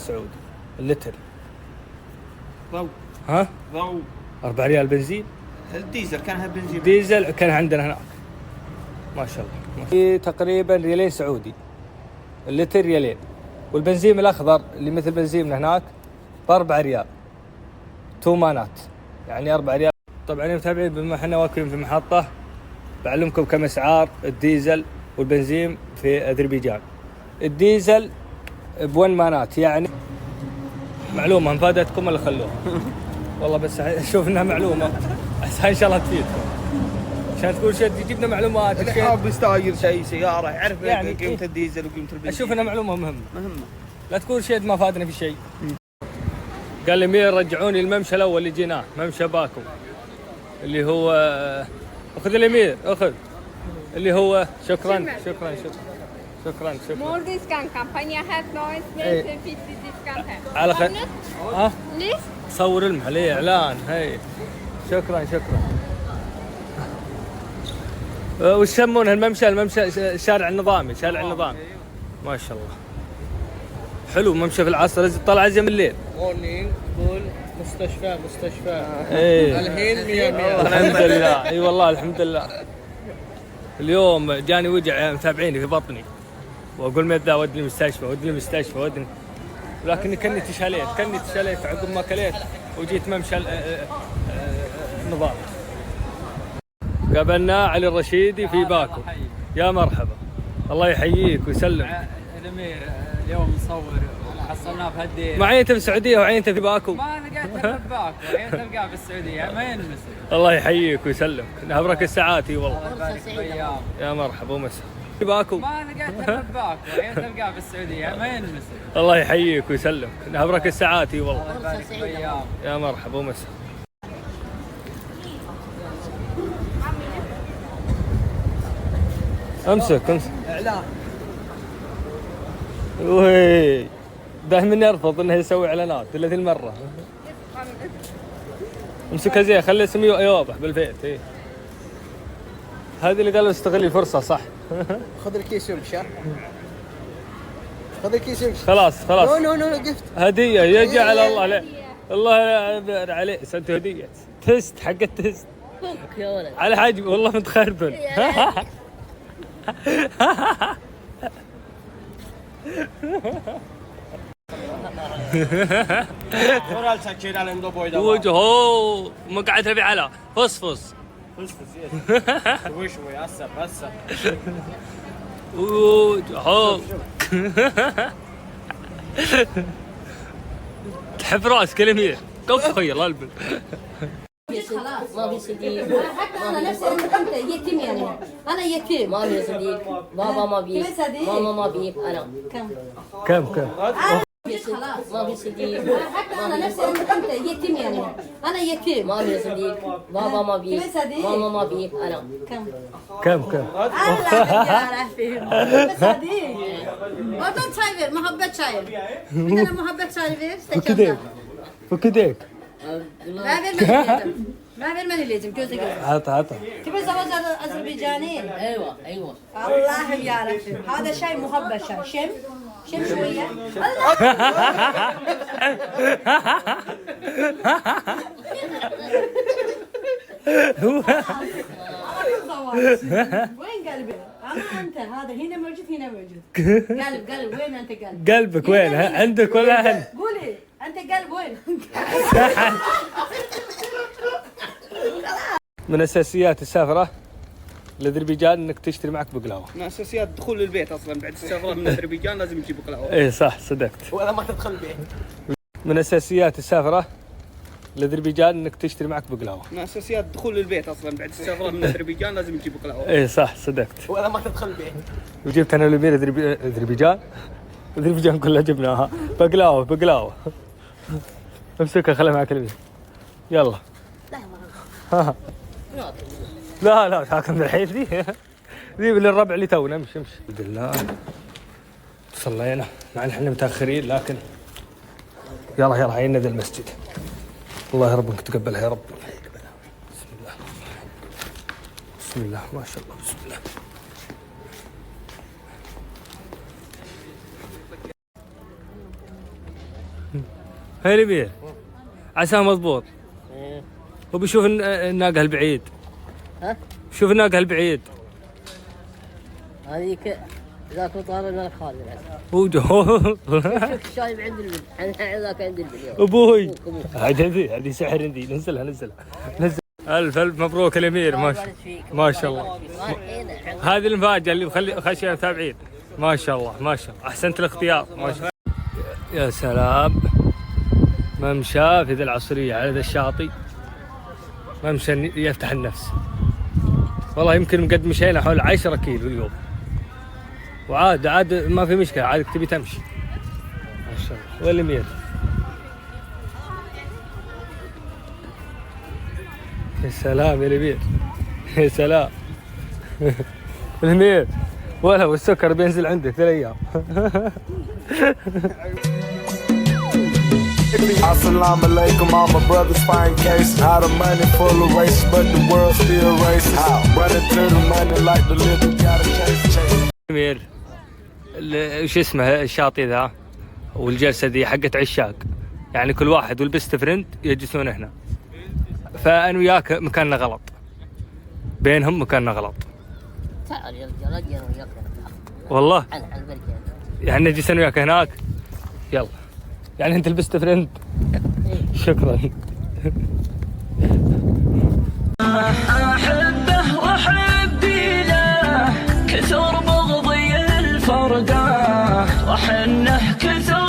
سعودي اللتر. ضوء. ها؟ ضوء. 4 ريال بنزين. الديزل كانها بنزين. ديزل كان عندنا هناك. ما شاء الله. في تقريبا ريالين سعودي. اللتر ريالين. والبنزين الأخضر اللي مثل بنزين من هناك ب4 ريال. 2 مانات. يعني 4 ريال. طبعا يا متابعين بما احنا واقفين في محطة بعلمكم كم اسعار الديزل والبنزين في اذربيجان. الديزل ب1 مانات، يعني معلومة مفادتكم ولا خلوها؟ والله بس اشوف انها معلومة ان شاء الله تفيدكم. عشان تقول شيء جبنا معلومات. اللي حاب يستاجر شيء سيارة يعرف يعني قيمة الديزل وقيمة البنزين. اشوف انها معلومة مهمة. لا تقول شيء ما فادنا في شيء. قال لي مين رجعوني الممشى الاول اللي جيناه، ممشى باكو اللي هو اخذ اليمين اخذ اللي هو شكرا. More discount campaign have no space 50 discount. على خير. ها؟ ليش؟ صور المحل اعلان. هي شكرا. وش يسمونه الممشى شارع النظامي. ما شاء الله حلو. ممشى في العصر طلع زي من الليل. مورنينج قول مستشفى. ايه الحين 100 الحمد لله. اي والله الحمد لله. اليوم جاني وجع متابعيني في بطني واقول متى ودني المستشفى ودني، لكني كني تشاليت عقب ما كليت وجيت ممشى النظام. قابلنا علي الرشيدي في باكو. يا مرحبا. الله يحييك ويسلم. اليوم نصور وحصلناه في هالدير. معي انت في السعوديه وعين انت في باكو. ما لقيته في باكو، عين تلقاه في السعوديه ما ينمس. الله يحييك ويسلمك. نهبرك الساعات. اي والله. الله يبارك فيك. يا مرحبا ومسا. في باكو. ما لقيته في باكو، عين تلقاه في السعوديه ما ينمس. الله يحييك ويسلمك. نهبرك الساعات. اي والله. الله يبارك فيك. يا مرحبا ومسا. امسك. اعلان. وي دائما يرفض انه يسوي اعلانات الا ذي المره. امسكها زين خلي اسمه يوضح بالبيت. ايه هذه اللي قالوا استغلي الفرصه صح. خذ الكيس وامشي. خلاص نو قفت هديه يجعل الله عليه. الله عليه سنت هديه تست حق التست على حجم والله متخربل. وجهه مقعد ربيع على فصفص شوي هسه وجهه تحب راس كلمية كف خير البل. خلاص ما في صديق. حتى انا نفسي انت يتيم يعني. انا يتيم ما في صديق. بابا ما بي. ماما ما بي. انا كم خلاص ما في صديق. حتى انا نفسي انت يتيم يعني. انا يتيم ما في صديق. بابا ما بي. ماما ما بي. انا كم الله يعرف فيهم صديق. وضع شايفر محبة شاير. عندنا محبة شاير. فكديك ما في من لازم جوزك. عطا تبي زواج أذربيجاني؟ ايوه الله يعرف هذا شاي محبة شاي. شم شوية. وين قلبي؟ أنا أنت هذا هنا موجود. قلب وين أنت قلب؟ قلبك وين؟ عندك ولا هنا؟ قولي أنت قلب وين؟ من اساسيات السفره لاذربيجان انك تشتري معك بقلاوه. من اساسيات دخول البيت اصلا بعد السفره من اذربيجان لازم تجيب بقلاوه. ايه صح صدقت. ولا ما تدخل البيت. من اساسيات السفره لاذربيجان انك تشتري معك بقلاوه. من اساسيات دخول البيت اصلا بعد السفره من اذربيجان لازم تجيب بقلاوه. ايه صح صدقت. ولا ما تدخل البيت. وجبت انا والامير اذربيجان كلها جبناها بقلاوه. امسكها خليها معك اليمين. يلا. لا حاكم الحين ذي للربع اللي تونا امشي. الحمد لله صلينا مع ان احنا متاخرين لكن يلا عينا ذا المسجد. الله يا رب انك تقبلها يا رب. بسم الله ما شاء الله بسم الله. هاي الامير عساه مضبوط. وبيشوف الناقه البعيد. ها؟ شوف الناقه البعيد. هذيك ذاك طار الملك خالد. شوف الشايب عند البنت، ذاك عند البنت. ابوي هذه سحر عندي. نزلها. الف مبروك الامير. ما شاء الله. هذه المفاجاه اللي خشيه متابعين. ما شاء الله احسنت الاختيار. ما شاء الله. يا سلام. ممشى في ذي العصريه على ذا الشاطئ، ممشى يفتح النفس. والله يمكن قد مشينا حول 10 كيلو اليوم، وعاد ما في مشكله، عاد تبي تمشي. ما شاء الله. والامير يا سلام يا الامير. يا سلام. الامير ولا والسكر بينزل عنده 3 أيام. Assalamu alaikum, all my brothers find case. Out of money full of races, but the world still races. Running to the money like the living gotta chase. الامير وش اسمه الشاطئ ذا والجلسه ذي حقت عشاق، يعني كل واحد والبست فريند يجلسون هنا، فانا وياك مكاننا غلط، بينهم مكاننا غلط. تعال يا رجال انا وياك. والله يعني نجلس انا وياك هناك. يلا يعني انت البست فريند. شكرا. احبه واحبي له، كثر بغضي الفرقه، وحنه كثر